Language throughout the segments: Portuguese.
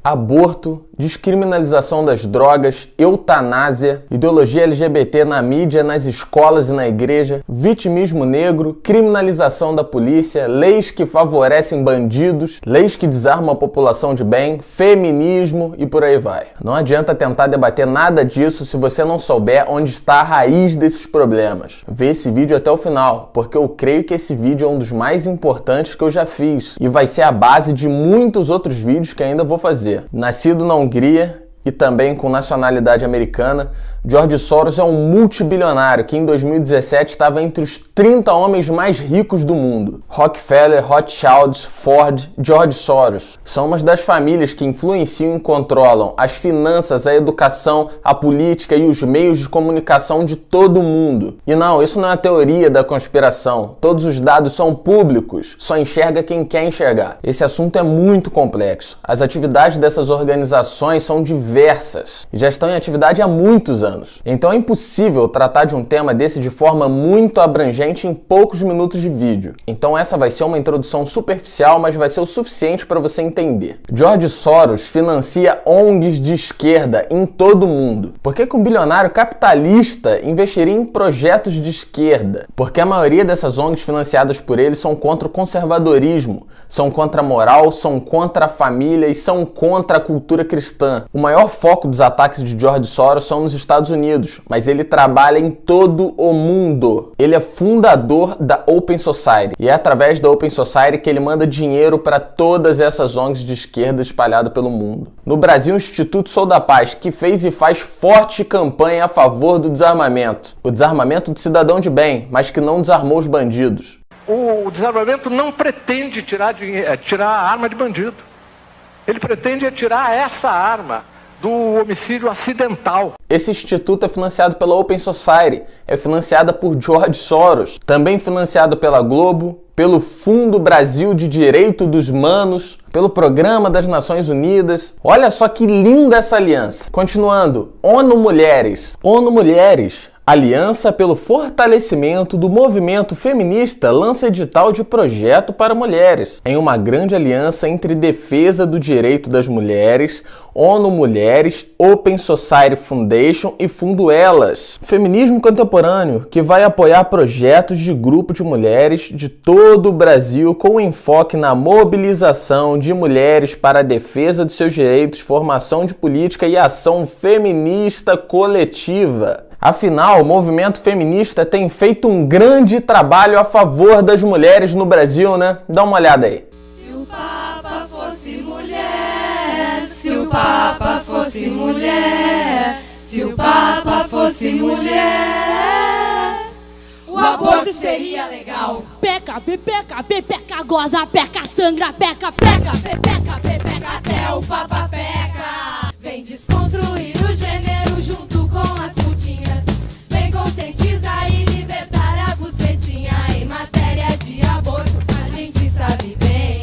aborto, descriminalização das drogas, eutanásia, ideologia LGBT na mídia, nas escolas e na igreja, vitimismo negro, criminalização da polícia, leis que favorecem bandidos, leis que desarmam a população de bem, feminismo e por aí vai. Não adianta tentar debater nada disso se você não souber onde está a raiz desses problemas. Vê esse vídeo até o final, porque eu creio que esse vídeo é um dos mais importantes que eu já fiz e vai ser a base de muitos outros vídeos que ainda vou fazer. Nascido na Hungria e também com nacionalidade americana, George Soros é um multibilionário que em 2017 estava entre os 30 homens mais ricos do mundo. Rockefeller, Rothschild, Ford, George Soros são uma das famílias que influenciam e controlam as finanças, a educação, a política e os meios de comunicação de todo o mundo. E não, isso não é a teoria da conspiração. Todos os dados são públicos, só enxerga quem quer enxergar. Esse assunto é muito complexo. As atividades dessas organizações são diversas e já estão em atividade há muitos anos. Então é impossível tratar de um tema desse de forma muito abrangente em poucos minutos de vídeo. Então essa vai ser uma introdução superficial, mas vai ser o suficiente para você entender. George Soros financia ONGs de esquerda em todo o mundo. Por que um bilionário capitalista investiria em projetos de esquerda? Porque a maioria dessas ONGs financiadas por ele são contra o conservadorismo, são contra a moral, são contra a família e são contra a cultura cristã. O maior foco dos ataques de George Soros são nos Estados Unidos, mas ele trabalha em todo o mundo. Ele é fundador da Open Society e é através da Open Society que ele manda dinheiro para todas essas ONGs de esquerda espalhadas pelo mundo. No Brasil, o Instituto Sou da Paz, que fez e faz forte campanha a favor do desarmamento. O desarmamento do cidadão de bem, mas que não desarmou os bandidos. O desarmamento não pretende tirar a arma de bandido. Ele pretende tirar essa arma do homicídio acidental. Esse instituto é financiado pela Open Society, é financiada por George Soros, também financiado pela Globo, pelo Fundo Brasil de Direito dos Manos, pelo Programa das Nações Unidas. Olha só que linda essa aliança. Continuando, ONU Mulheres. ONU Mulheres, Aliança pelo Fortalecimento do Movimento Feminista, lança edital de projeto para mulheres, em uma grande aliança entre defesa do direito das mulheres, ONU Mulheres, Open Society Foundation e Fundo Elas. Feminismo contemporâneo, que vai apoiar projetos de grupo de mulheres de todo o Brasil com enfoque na mobilização de mulheres para a defesa dos seus direitos, formação de política e ação feminista coletiva. Afinal, o movimento feminista tem feito um grande trabalho a favor das mulheres no Brasil, né? Dá uma olhada aí. Se o Papa fosse mulher, se o Papa fosse mulher, se o Papa fosse mulher, o aborto seria legal. Peca, pepeca, pepeca, goza, peca, sangra, peca, peca, pepeca, pepeca, até o Papa peca. Vem desconstruir o gênero junto com as putinhas. Vem conscientizar e libertar a bucetinha. Em matéria de aborto, a gente sabe bem.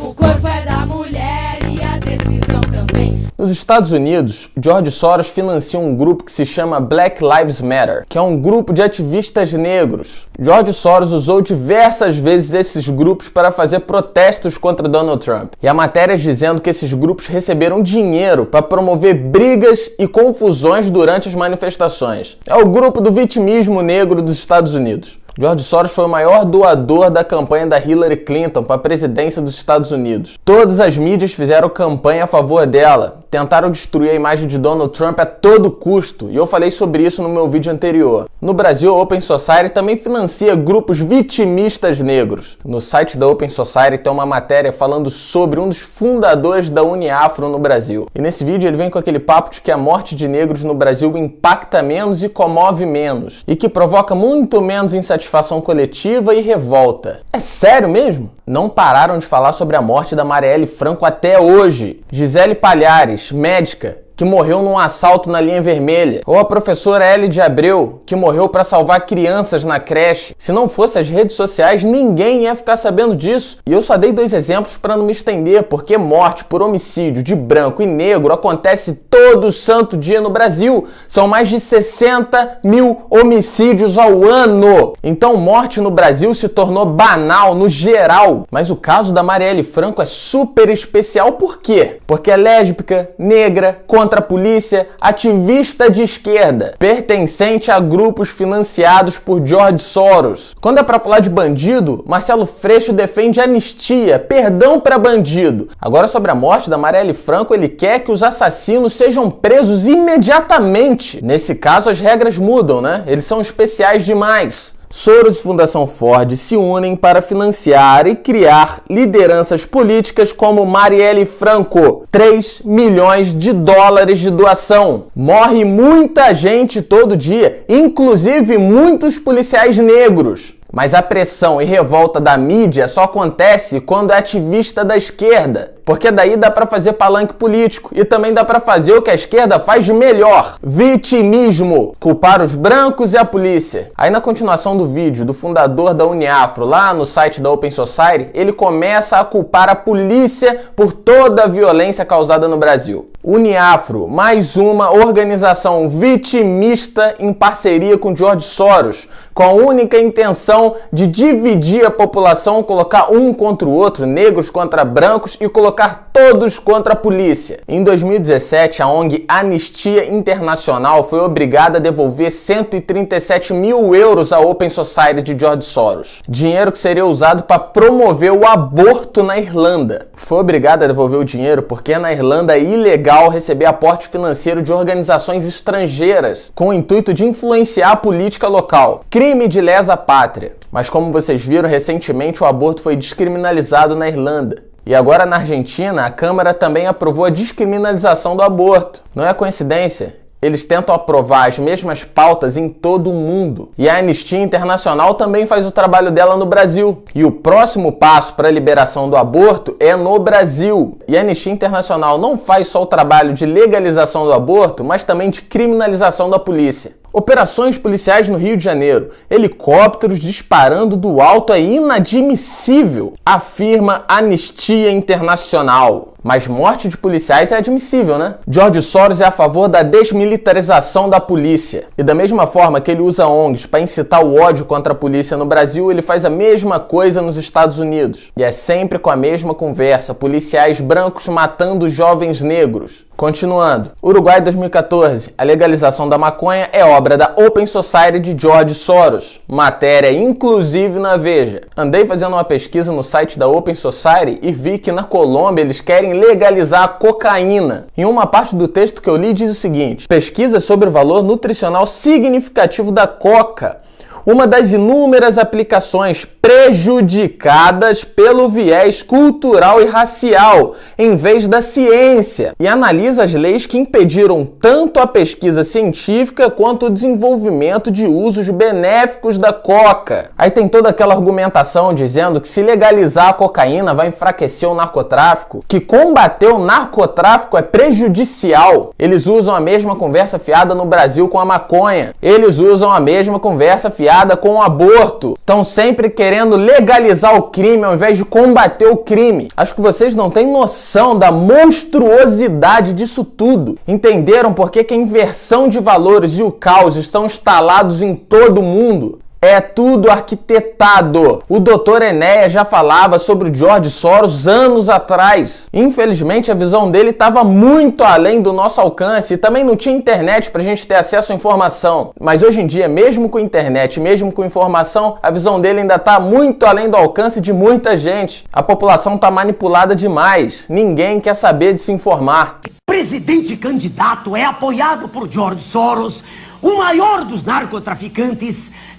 O corpo é da mulher e a decisão também. Nos Estados Unidos, George Soros financia um grupo que se chama Black Lives Matter, que é um grupo de ativistas negros. George Soros usou diversas vezes esses grupos para fazer protestos contra Donald Trump. E há matérias dizendo que esses grupos receberam dinheiro para promover brigas e confusões durante as manifestações. É o grupo do vitimismo negro dos Estados Unidos. George Soros foi o maior doador da campanha da Hillary Clinton para a presidência dos Estados Unidos. Todas as mídias fizeram campanha a favor dela, tentaram destruir a imagem de Donald Trump a todo custo, e eu falei sobre isso no meu vídeo anterior. No Brasil, a Open Society também financia grupos vitimistas negros. No site da Open Society tem uma matéria falando sobre um dos fundadores da Uniafro no Brasil. E nesse vídeo ele vem com aquele papo de que a morte de negros no Brasil impacta menos e comove menos, e que provoca muito menos insatisfação coletiva e revolta. É sério mesmo? Não pararam de falar sobre a morte da Marielle Franco até hoje. Gisele Palhares, médica, que morreu num assalto na linha vermelha, ou a professora L de Abreu, que morreu para salvar crianças na creche. Se não fosse as redes sociais, ninguém ia ficar sabendo disso. E eu só dei 2 exemplos para não me estender, porque morte por homicídio de branco e negro acontece todo santo dia no Brasil. São mais de 60 mil homicídios ao ano. Então morte no Brasil se tornou banal no geral. Mas o caso da Marielle Franco é super especial. Por quê? Porque é lésbica, negra, contra a polícia, ativista de esquerda, pertencente a grupos financiados por George Soros. Quando é pra falar de bandido, Marcelo Freixo defende anistia, perdão para bandido. Agora, sobre a morte da Marielle Franco, ele quer que os assassinos sejam presos imediatamente. Nesse caso, as regras mudam, né? Eles são especiais demais. Soros e Fundação Ford se unem para financiar e criar lideranças políticas como Marielle Franco. 3 milhões de dólares de doação. Morre muita gente todo dia, inclusive muitos policiais negros. Mas a pressão e revolta da mídia só acontece quando é ativista da esquerda. Porque daí dá pra fazer palanque político e também dá pra fazer o que a esquerda faz de melhor: vitimismo, culpar os brancos e a polícia. Aí na continuação do vídeo do fundador da Uniafro, lá no site da Open Society, ele começa a culpar a polícia por toda a violência causada no Brasil. Uniafro, mais uma organização vitimista em parceria com George Soros, com a única intenção de dividir a população, colocar um contra o outro, negros contra brancos, e colocar todos contra a polícia. Em 2017, a ONG Anistia Internacional foi obrigada a devolver 137 mil euros à Open Society de George Soros. Dinheiro que seria usado para promover o aborto na Irlanda. Foi obrigada a devolver o dinheiro porque na Irlanda é ilegal receber aporte financeiro de organizações estrangeiras, com o intuito de influenciar a política local. Crime de lesa pátria. Mas como vocês viram, recentemente o aborto foi descriminalizado na Irlanda. E agora na Argentina, a Câmara também aprovou a descriminalização do aborto. Não é coincidência? Eles tentam aprovar as mesmas pautas em todo o mundo. E a Anistia Internacional também faz o trabalho dela no Brasil. E o próximo passo para a liberação do aborto é no Brasil. E a Anistia Internacional não faz só o trabalho de legalização do aborto, mas também de criminalização da polícia. Operações policiais no Rio de Janeiro. Helicópteros disparando do alto é inadmissível, afirma Anistia Internacional. Mas morte de policiais é admissível, né? George Soros é a favor da desmilitarização da polícia. E da mesma forma que ele usa ONGs para incitar o ódio contra a polícia no Brasil, ele faz a mesma coisa nos Estados Unidos. E é sempre com a mesma conversa: policiais brancos matando jovens negros. Continuando. Uruguai 2014. A legalização da maconha é obra da Open Society de George Soros. Matéria inclusive na Veja. Andei fazendo uma pesquisa no site da Open Society e vi que na Colômbia eles querem legalizar a cocaína. Em uma parte do texto que eu li diz o seguinte: pesquisa sobre o valor nutricional significativo da coca, uma das inúmeras aplicações prejudicadas pelo viés cultural e racial, em vez da ciência, e analisa as leis que impediram tanto a pesquisa científica quanto o desenvolvimento de usos benéficos da coca. Aí tem toda aquela argumentação dizendo que se legalizar a cocaína vai enfraquecer o narcotráfico, que combater o narcotráfico é prejudicial. Eles usam a mesma conversa fiada no Brasil com a maconha. Eles usam a mesma conversa fiada com o aborto. Estão sempre querendo legalizar o crime ao invés de combater o crime. Acho que vocês não têm noção da monstruosidade disso tudo. Entenderam por que a inversão de valores e o caos estão instalados em todo o mundo? É tudo arquitetado. O Dr. Enéas já falava sobre o George Soros anos atrás. Infelizmente, a visão dele estava muito além do nosso alcance e também não tinha internet para a gente ter acesso à informação. Mas hoje em dia, mesmo com internet, mesmo com informação, a visão dele ainda está muito além do alcance de muita gente. A população está manipulada demais. Ninguém quer saber de se informar. O presidente candidato é apoiado por George Soros, o maior dos narcotraficantes,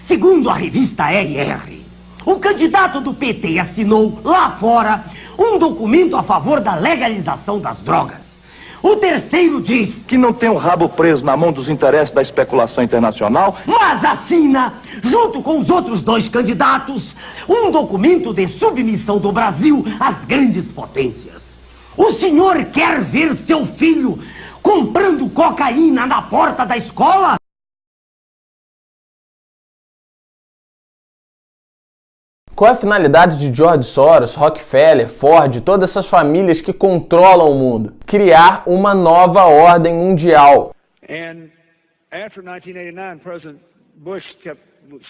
segundo a revista RR. O candidato do PT assinou lá fora um documento a favor da legalização das drogas. O terceiro diz Que não tem o rabo preso na mão dos interesses da especulação internacional. mas assina, junto com os outros 2 candidatos, um documento de submissão do Brasil às grandes potências. O senhor quer ver seu filho comprando cocaína na porta da escola? Qual é a finalidade de George Soros, Rockefeller, Ford, todas essas famílias que controlam o mundo? Criar uma nova ordem mundial. And after 1989, President Bush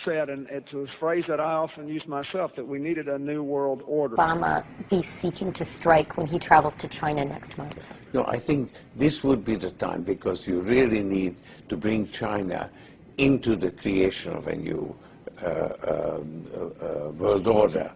said, and it's a phrase that I often use myself, that we needed a new world order. Obama be seeking to strike when he travels to China next month? No, I think this would be the time, because you really need to bring China into the creation of a new world order.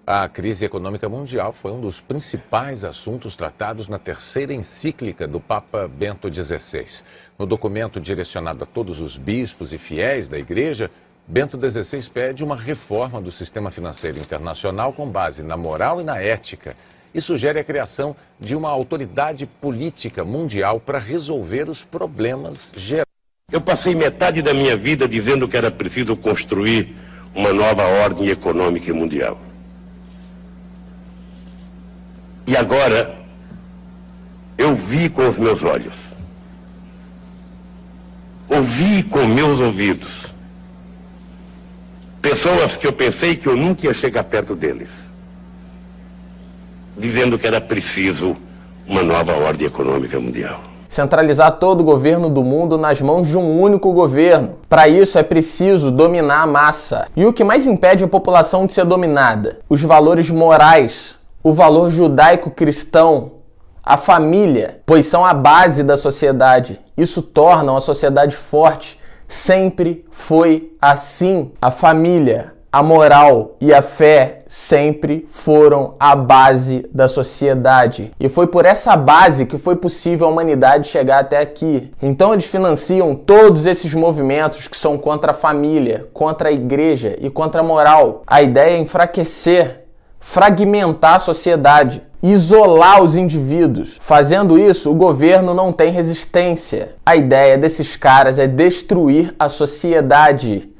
A crise econômica mundial foi um dos principais assuntos tratados na terceira encíclica do Papa Bento XVI. No documento direcionado a todos os bispos e fiéis da Igreja, Bento XVI pede uma reforma do sistema financeiro internacional com base na moral e na ética e sugere a criação de uma autoridade política mundial para resolver os problemas gerais. Eu passei metade da minha vida dizendo que era preciso construir uma nova ordem econômica mundial. E agora, eu vi com os meus olhos, ouvi com meus ouvidos, pessoas que eu pensei que eu nunca ia chegar perto deles, dizendo que era preciso uma nova ordem econômica mundial. Centralizar todo o governo do mundo nas mãos de um único governo. Para isso é preciso dominar a massa. E o que mais impede a população de ser dominada? Os valores morais, o valor judaico-cristão, a família, pois são a base da sociedade. Isso torna uma sociedade forte. Sempre foi assim. A família, a moral e a fé sempre foram a base da sociedade. E foi por essa base que foi possível a humanidade chegar até aqui. Então eles financiam todos esses movimentos que são contra a família, contra a igreja e contra a moral. A ideia é enfraquecer, fragmentar a sociedade, isolar os indivíduos. Fazendo isso, o governo não tem resistência. A ideia desses caras é destruir a sociedade,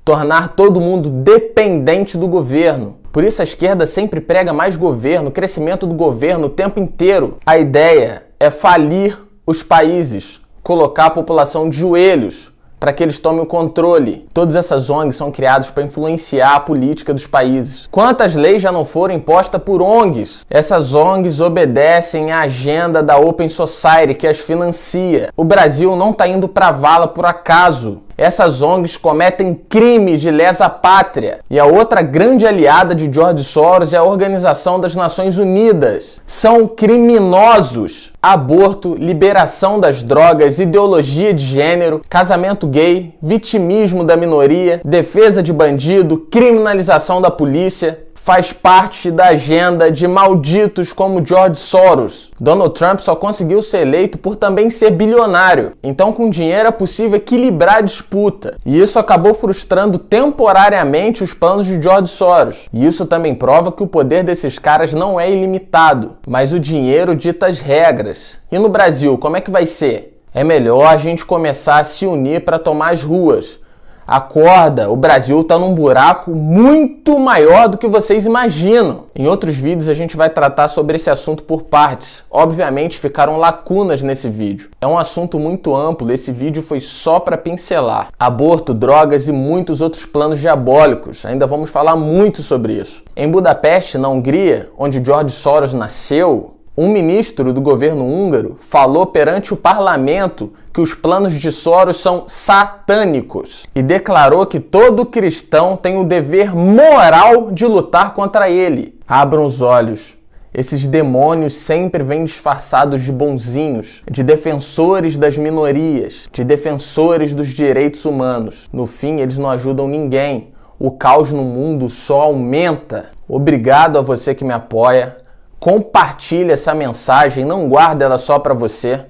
tornar todo mundo dependente do governo. Por isso a esquerda sempre prega mais governo, crescimento do governo o tempo inteiro. A ideia é falir os países, colocar a população de joelhos para que eles tomem o controle. Todas essas ONGs são criadas para influenciar a política dos países. Quantas leis já não foram impostas por ONGs? Essas ONGs obedecem à agenda da Open Society, que as financia. O Brasil não está indo para a vala por acaso. Essas ONGs cometem crimes de lesa pátria. E a outra grande aliada de George Soros é a Organização das Nações Unidas. São criminosos. Aborto, liberação das drogas, ideologia de gênero, casamento gay, vitimismo da minoria, defesa de bandido, criminalização da polícia. Faz parte da agenda de malditos como George Soros. Donald Trump só conseguiu ser eleito por também ser bilionário. Então, com dinheiro é possível equilibrar a disputa. E isso acabou frustrando temporariamente os planos de George Soros. E isso também prova que o poder desses caras não é ilimitado, mas o dinheiro dita as regras. E no Brasil, como é que vai ser? É melhor a gente começar a se unir para tomar as ruas. Acorda, o Brasil está num buraco muito maior do que vocês imaginam. Em outros vídeos a gente vai tratar sobre esse assunto por partes. Obviamente ficaram lacunas nesse vídeo. É um assunto muito amplo, esse vídeo foi só para pincelar. Aborto, drogas e muitos outros planos diabólicos. Ainda vamos falar muito sobre isso. Em Budapeste, na Hungria, onde George Soros nasceu, um ministro do governo húngaro falou perante o parlamento que os planos de Soros são satânicos e declarou que todo cristão tem o dever moral de lutar contra ele. Abram os olhos. Esses demônios sempre vêm disfarçados de bonzinhos, de defensores das minorias, de defensores dos direitos humanos. No fim, eles não ajudam ninguém. O caos no mundo só aumenta. Obrigado a você que me apoia. Compartilhe essa mensagem, não guarde ela só para você.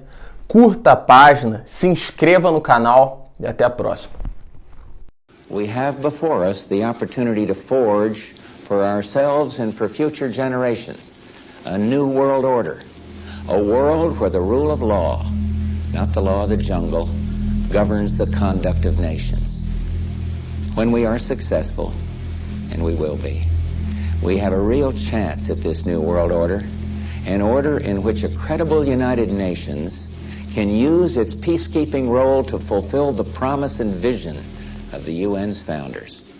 Curta a página, se inscreva no canal e até a próxima. We have before us the opportunity to forge for ourselves and for future generations a new world order, a world where the rule of law, not the law of the jungle, governs the conduct of nations. When we are successful, and we will be, we have a real chance at this new world order, an order in which a credible United Nations can use its peacekeeping role to fulfill the promise and vision of the UN's founders.